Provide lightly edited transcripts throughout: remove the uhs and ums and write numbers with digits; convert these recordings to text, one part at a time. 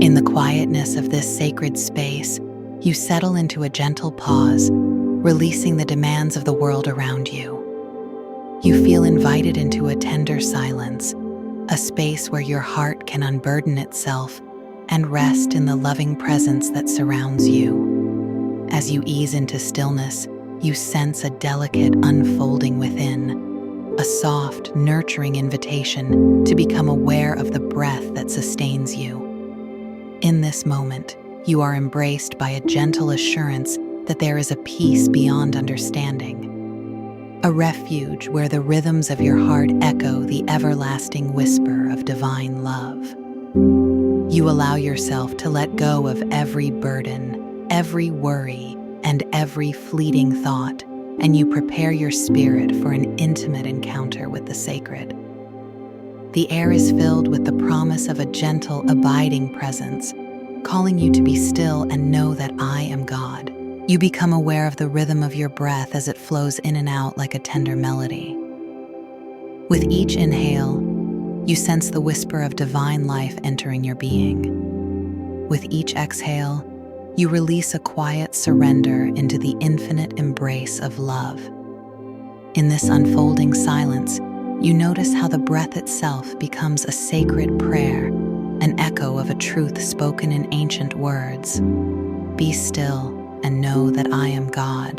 In the quietness of this sacred space, you settle into a gentle pause, releasing the demands of the world around you. You feel invited into a tender silence, a space where your heart can unburden itself and rest in the loving presence that surrounds you. As you ease into stillness, you sense a delicate unfolding within, a soft, nurturing invitation to become aware of the breath that sustains you. In this moment, you are embraced by a gentle assurance that there is a peace beyond understanding, a refuge where the rhythms of your heart echo the everlasting whisper of divine love. You allow yourself to let go of every burden, every worry, and every fleeting thought, and you prepare your spirit for an intimate encounter with the sacred. The air is filled with the promise of a gentle, abiding presence, calling you to be still and know that I am God. You become aware of the rhythm of your breath as it flows in and out like a tender melody. With each inhale, you sense the whisper of divine life entering your being. With each exhale, you release a quiet surrender into the infinite embrace of love. In this unfolding silence, you notice how the breath itself becomes a sacred prayer, an echo of a truth spoken in ancient words. Be still and know that I am God.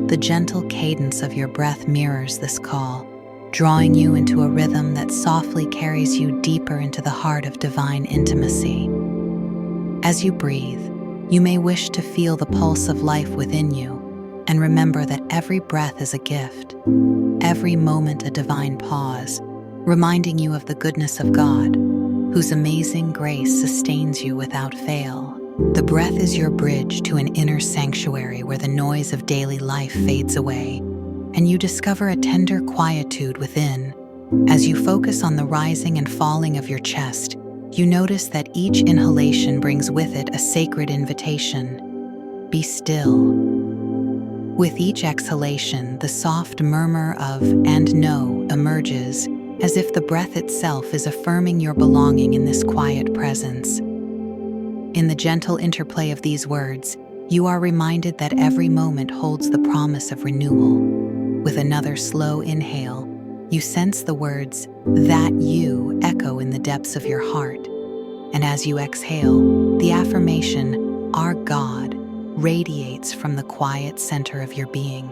The gentle cadence of your breath mirrors this call, drawing you into a rhythm that softly carries you deeper into the heart of divine intimacy. As you breathe, you may wish to feel the pulse of life within you, and remember that every breath is a gift, every moment a divine pause, reminding you of the goodness of God, whose amazing grace sustains you without fail. The breath is your bridge to an inner sanctuary where the noise of daily life fades away, and you discover a tender quietude within. As you focus on the rising and falling of your chest, you notice that each inhalation brings with it a sacred invitation. Be still. With each exhalation, the soft murmur of "and know" emerges, as if the breath itself is affirming your belonging in this quiet presence. In the gentle interplay of these words, you are reminded that every moment holds the promise of renewal. With another slow inhale, you sense the words, "that you," echo in the depths of your heart. And as you exhale, the affirmation, "our God," radiates from the quiet center of your being.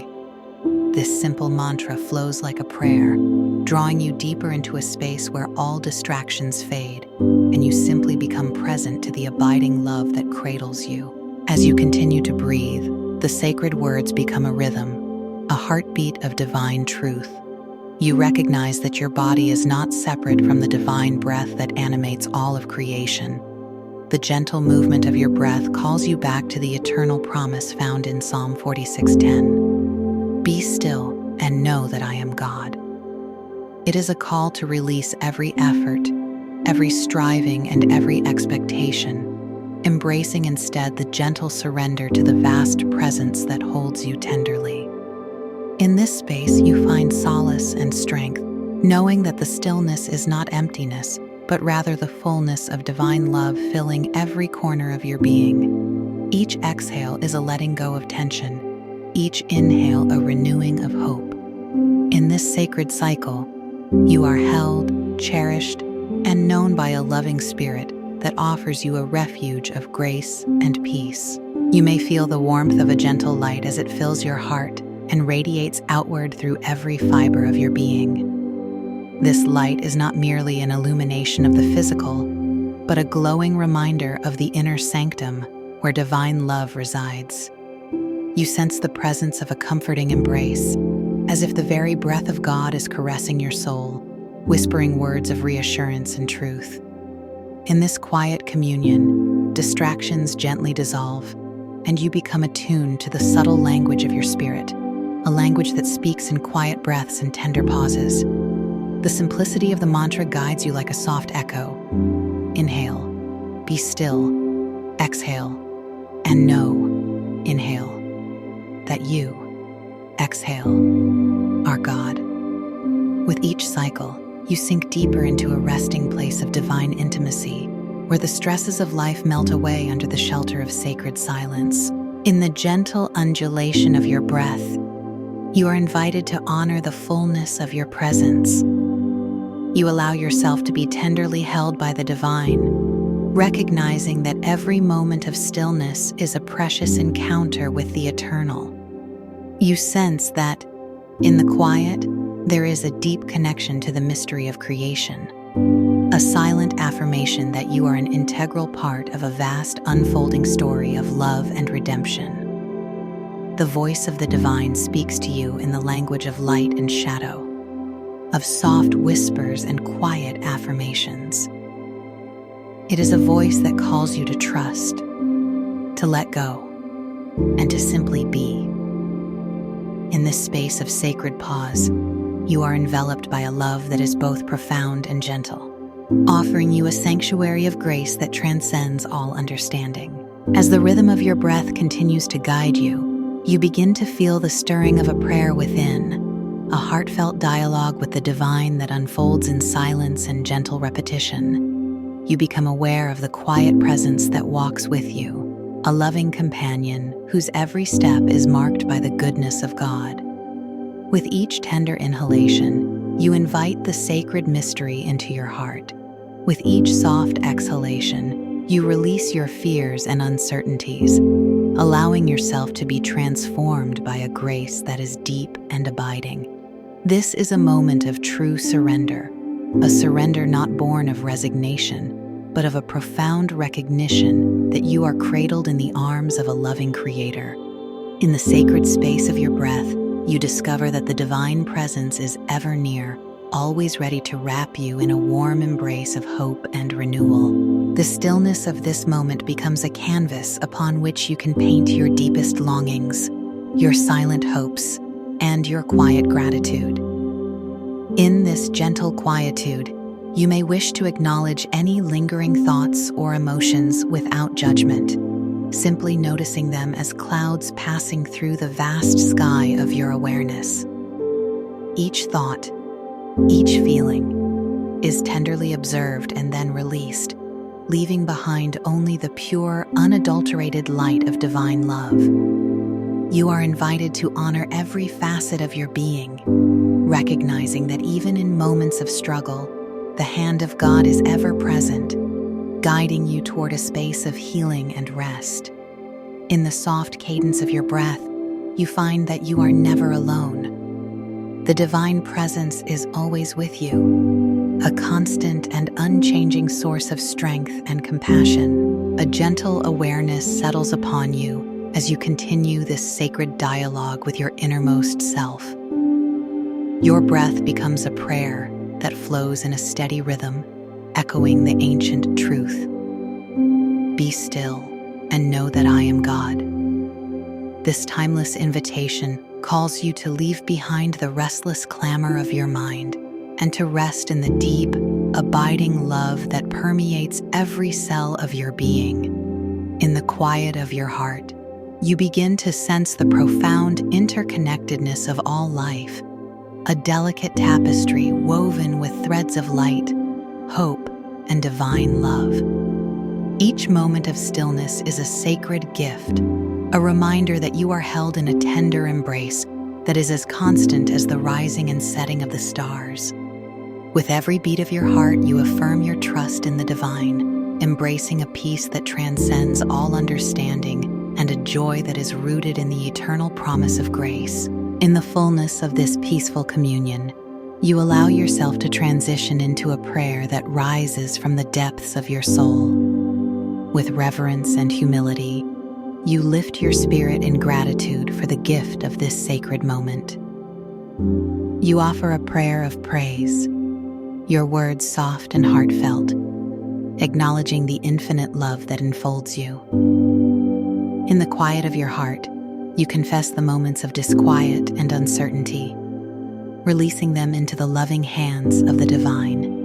This simple mantra flows like a prayer, drawing you deeper into a space where all distractions fade, and you simply become present to the abiding love that cradles you. As you continue to breathe, the sacred words become a rhythm, a heartbeat of divine truth. You recognize that your body is not separate from the divine breath that animates all of creation. The gentle movement of your breath calls you back to the eternal promise found in Psalm 46:10. Be still and know that I am God. It is a call to release every effort, every striving, and every expectation, embracing instead the gentle surrender to the vast presence that holds you tenderly. In this space, you find solace and strength, knowing that the stillness is not emptiness, but rather the fullness of divine love filling every corner of your being. Each exhale is a letting go of tension, each inhale a renewing of hope. In this sacred cycle, you are held, cherished, and known by a loving spirit that offers you a refuge of grace and peace. You may feel the warmth of a gentle light as it fills your heart and radiates outward through every fiber of your being. This light is not merely an illumination of the physical, but a glowing reminder of the inner sanctum where divine love resides. You sense the presence of a comforting embrace, as if the very breath of God is caressing your soul, whispering words of reassurance and truth. In this quiet communion, distractions gently dissolve, and you become attuned to the subtle language of your spirit, a language that speaks in quiet breaths and tender pauses. The simplicity of the mantra guides you like a soft echo. Inhale, be still, exhale, and know, inhale, that you, exhale, are God. With each cycle, you sink deeper into a resting place of divine intimacy, where the stresses of life melt away under the shelter of sacred silence. In the gentle undulation of your breath, you are invited to honor the fullness of your presence. You allow yourself to be tenderly held by the divine, recognizing that every moment of stillness is a precious encounter with the eternal. You sense that, in the quiet, there is a deep connection to the mystery of creation, a silent affirmation that you are an integral part of a vast unfolding story of love and redemption. The voice of the divine speaks to you in the language of light and shadow, of soft whispers and quiet affirmations. It is a voice that calls you to trust, to let go, and to simply be. In this space of sacred pause, you are enveloped by a love that is both profound and gentle, offering you a sanctuary of grace that transcends all understanding. As the rhythm of your breath continues to guide you, you begin to feel the stirring of a prayer within, a heartfelt dialogue with the divine that unfolds in silence and gentle repetition. You become aware of the quiet presence that walks with you, a loving companion whose every step is marked by the goodness of God. With each tender inhalation, you invite the sacred mystery into your heart. With each soft exhalation, you release your fears and uncertainties, allowing yourself to be transformed by a grace that is deep and abiding. This is a moment of true surrender, a surrender not born of resignation, but of a profound recognition that you are cradled in the arms of a loving Creator. In the sacred space of your breath, you discover that the divine presence is ever near, always ready to wrap you in a warm embrace of hope and renewal. The stillness of this moment becomes a canvas upon which you can paint your deepest longings, your silent hopes, and your quiet gratitude. In this gentle quietude, you may wish to acknowledge any lingering thoughts or emotions without judgment, simply noticing them as clouds passing through the vast sky of your awareness. Each thought, each feeling, is tenderly observed and then released, leaving behind only the pure, unadulterated light of divine love. You are invited to honor every facet of your being, recognizing that even in moments of struggle, the hand of God is ever present, guiding you toward a space of healing and rest. In the soft cadence of your breath, you find that you are never alone. The divine presence is always with you, a constant and unchanging source of strength and compassion. A gentle awareness settles upon you as you continue this sacred dialogue with your innermost self. Your breath becomes a prayer that flows in a steady rhythm, echoing the ancient truth. Be still and know that I am God. This timeless invitation calls you to leave behind the restless clamor of your mind and to rest in the deep, abiding love that permeates every cell of your being. In the quiet of your heart, you begin to sense the profound interconnectedness of all life, a delicate tapestry woven with threads of light, hope, and divine love. Each moment of stillness is a sacred gift, a reminder that you are held in a tender embrace that is as constant as the rising and setting of the stars. With every beat of your heart, you affirm your trust in the divine, embracing a peace that transcends all understanding and a joy that is rooted in the eternal promise of grace. In the fullness of this peaceful communion, you allow yourself to transition into a prayer that rises from the depths of your soul. With reverence and humility, you lift your spirit in gratitude for the gift of this sacred moment. You offer a prayer of praise, your words soft and heartfelt, acknowledging the infinite love that enfolds you. In the quiet of your heart, you confess the moments of disquiet and uncertainty, releasing them into the loving hands of the divine.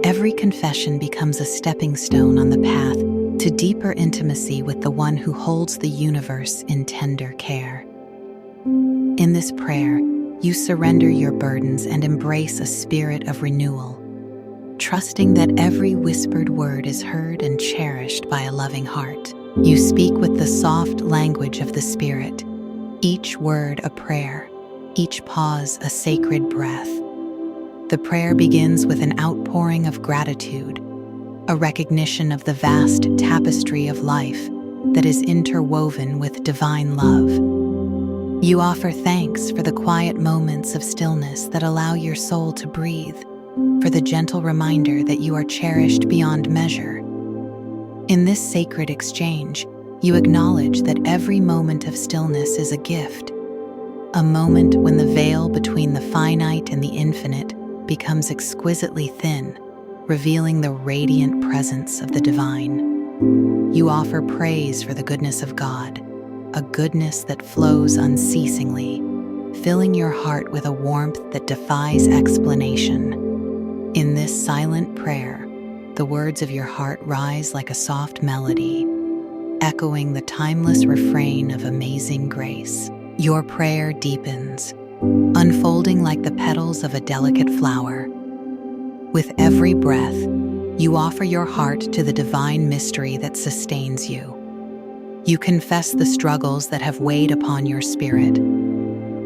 Every confession becomes a stepping stone on the path to deeper intimacy with the one who holds the universe in tender care. In this prayer, you surrender your burdens and embrace a spirit of renewal, trusting that every whispered word is heard and cherished by a loving heart. You speak with the soft language of the Spirit, each word a prayer, each pause a sacred breath. The prayer begins with an outpouring of gratitude, a recognition of the vast tapestry of life that is interwoven with divine love. You offer thanks for the quiet moments of stillness that allow your soul to breathe, for the gentle reminder that you are cherished beyond measure. In this sacred exchange, you acknowledge that every moment of stillness is a gift, a moment when the veil between the finite and the infinite becomes exquisitely thin, revealing the radiant presence of the divine. You offer praise for the goodness of God, a goodness that flows unceasingly, filling your heart with a warmth that defies explanation. In this silent prayer, the words of your heart rise like a soft melody, echoing the timeless refrain of amazing grace. Your prayer deepens, unfolding like the petals of a delicate flower. With every breath, you offer your heart to the divine mystery that sustains you. You confess the struggles that have weighed upon your spirit,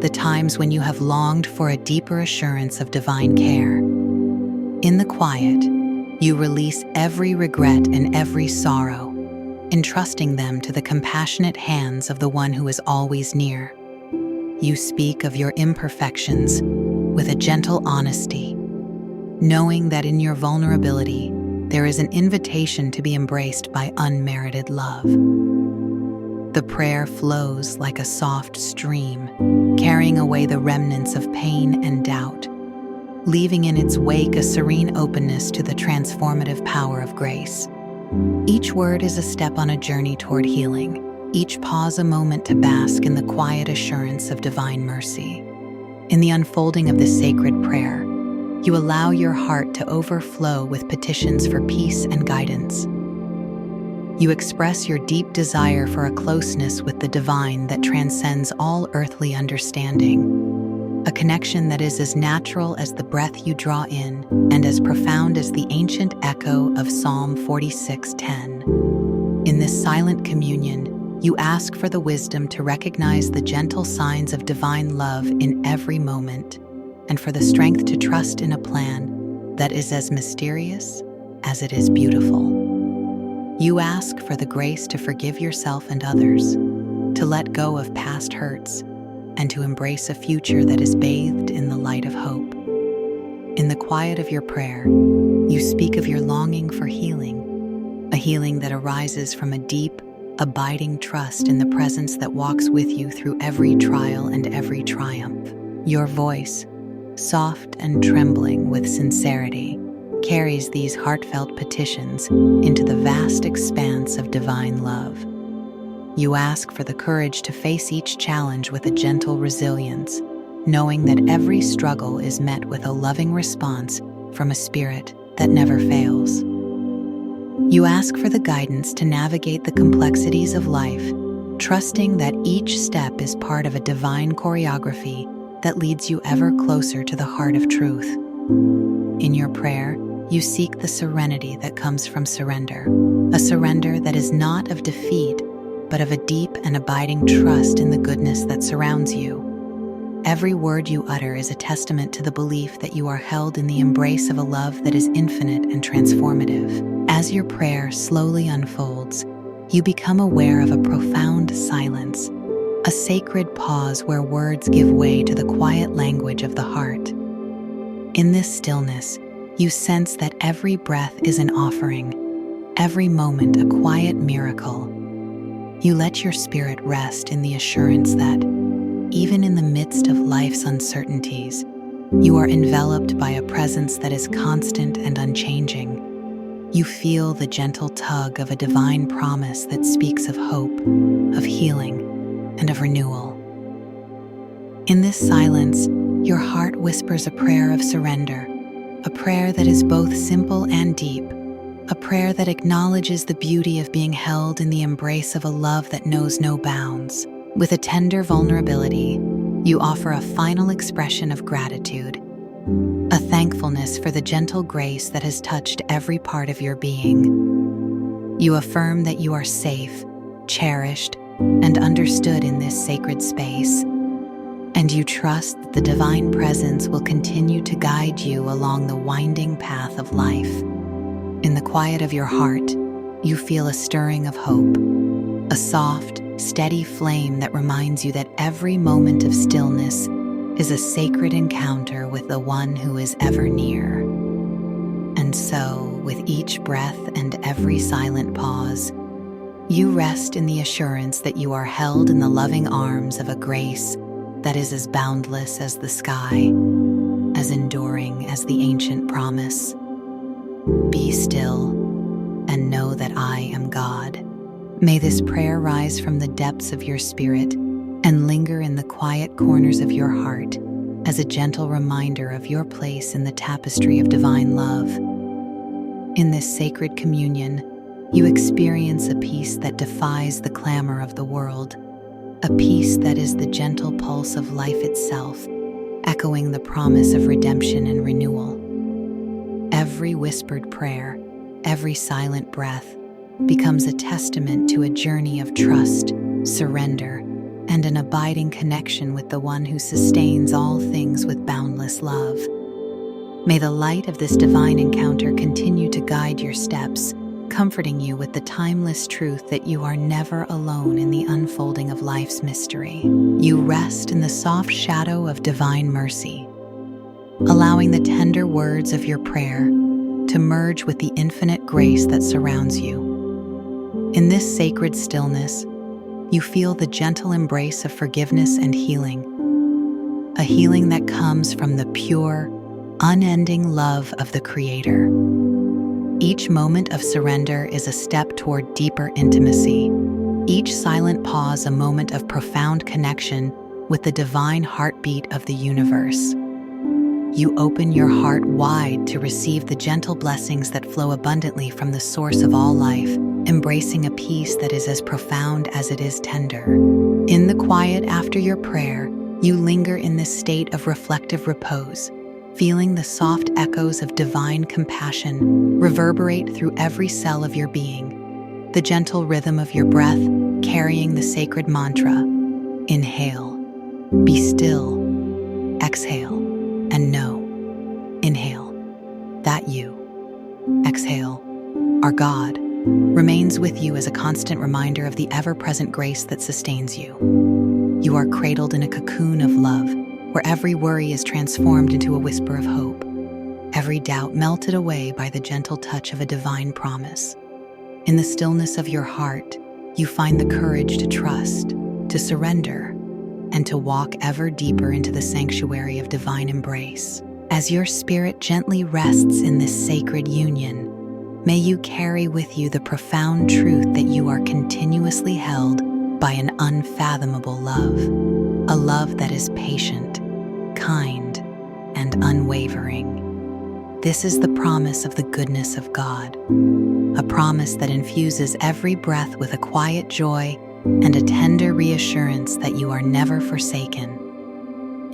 the times when you have longed for a deeper assurance of divine care. In the quiet, you release every regret and every sorrow, entrusting them to the compassionate hands of the one who is always near. You speak of your imperfections with a gentle honesty, knowing that in your vulnerability, there is an invitation to be embraced by unmerited love. The prayer flows like a soft stream, carrying away the remnants of pain and doubt, leaving in its wake a serene openness to the transformative power of grace. Each word is a step on a journey toward healing, each pause a moment to bask in the quiet assurance of divine mercy. In the unfolding of this sacred prayer, you allow your heart to overflow with petitions for peace and guidance. You express your deep desire for a closeness with the divine that transcends all earthly understanding, a connection that is as natural as the breath you draw in and as profound as the ancient echo of Psalm 46:10. In this silent communion, you ask for the wisdom to recognize the gentle signs of divine love in every moment, and for the strength to trust in a plan that is as mysterious as it is beautiful. You ask for the grace to forgive yourself and others, to let go of past hurts, and to embrace a future that is bathed in the light of hope. In the quiet of your prayer, you speak of your longing for healing, a healing that arises from a deep, abiding trust in the presence that walks with you through every trial and every triumph. Your voice, soft and trembling with sincerity, carries these heartfelt petitions into the vast expanse of divine love. You ask for the courage to face each challenge with a gentle resilience, knowing that every struggle is met with a loving response from a spirit that never fails. You ask for the guidance to navigate the complexities of life, trusting that each step is part of a divine choreography that leads you ever closer to the heart of truth. In your prayer, you seek the serenity that comes from surrender, a surrender that is not of defeat, but of a deep and abiding trust in the goodness that surrounds you. Every word you utter is a testament to the belief that you are held in the embrace of a love that is infinite and transformative. As your prayer slowly unfolds, you become aware of a profound silence, a sacred pause where words give way to the quiet language of the heart. In this stillness, you sense that every breath is an offering, every moment a quiet miracle. You let your spirit rest in the assurance that, even in the midst of life's uncertainties, you are enveloped by a presence that is constant and unchanging. You feel the gentle tug of a divine promise that speaks of hope, of healing, and of renewal. In this silence, your heart whispers a prayer of surrender, a prayer that is both simple and deep, a prayer that acknowledges the beauty of being held in the embrace of a love that knows no bounds. With a tender vulnerability, you offer a final expression of gratitude, a a thankfulness for the gentle grace that has touched every part of your being. You affirm that you are safe, cherished, and understood in this sacred space, and you trust that the divine presence will continue to guide you along the winding path of life. In the quiet of your heart, you feel a stirring of hope, a soft, steady flame that reminds you that every moment of stillness is a sacred encounter with the one who is ever near. And so, with each breath and every silent pause, you rest in the assurance that you are held in the loving arms of a grace that is as boundless as the sky, as enduring as the ancient promise. Be still and know that I am God. May this prayer rise from the depths of your spirit and linger in the quiet corners of your heart as a gentle reminder of your place in the tapestry of divine love. In this sacred communion, you experience a peace that defies the clamor of the world, a peace that is the gentle pulse of life itself, echoing the promise of redemption and renewal. Every whispered prayer, every silent breath, becomes a testament to a journey of trust, surrender, and an abiding connection with the one who sustains all things with boundless love. May the light of this divine encounter continue to guide your steps, comforting you with the timeless truth that you are never alone in the unfolding of life's mystery. You rest in the soft shadow of divine mercy, allowing the tender words of your prayer to merge with the infinite grace that surrounds you. In this sacred stillness, you feel the gentle embrace of forgiveness and healing, a healing that comes from the pure, unending love of the Creator. Each moment of surrender is a step toward deeper intimacy, each silent pause a moment of profound connection with the divine heartbeat of the universe. You open your heart wide to receive the gentle blessings that flow abundantly from the source of all life, embracing a peace that is as profound as it is tender. In the quiet after your prayer, you linger in this state of reflective repose, feeling the soft echoes of divine compassion reverberate through every cell of your being, the gentle rhythm of your breath carrying the sacred mantra: inhale, be still, exhale, and know. Inhale, that you. Exhale, our God, remains with you as a constant reminder of the ever-present grace that sustains you. You are cradled in a cocoon of love, where every worry is transformed into a whisper of hope, every doubt melted away by the gentle touch of a divine promise. In the stillness of your heart, you find the courage to trust, to surrender, and to walk ever deeper into the sanctuary of divine embrace. As your spirit gently rests in this sacred union, may you carry with you the profound truth that you are continuously held by an unfathomable love, a love that is patient, kind, and unwavering. This is the promise of the goodness of God, a promise that infuses every breath with a quiet joy and a tender reassurance that you are never forsaken.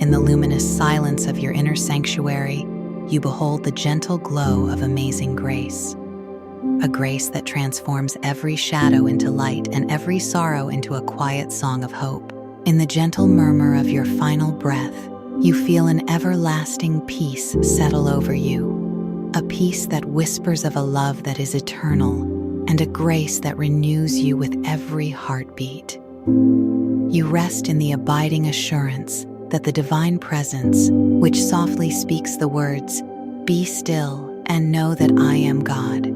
In the luminous silence of your inner sanctuary, you behold the gentle glow of amazing grace, a grace that transforms every shadow into light and every sorrow into a quiet song of hope. In the gentle murmur of your final breath, you feel an everlasting peace settle over you, a peace that whispers of a love that is eternal and a grace that renews you with every heartbeat. You rest in the abiding assurance that the divine presence, which softly speaks the words, "Be still and know that I am God,"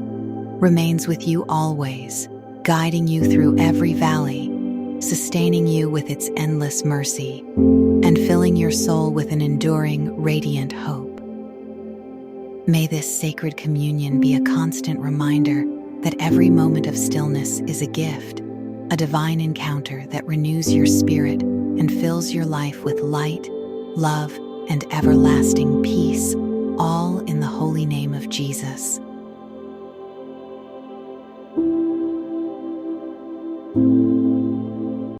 remains with you always, guiding you through every valley, sustaining you with its endless mercy, and filling your soul with an enduring, radiant hope. May this sacred communion be a constant reminder that every moment of stillness is a gift, a divine encounter that renews your spirit and fills your life with light, love, and everlasting peace, all in the holy name of Jesus.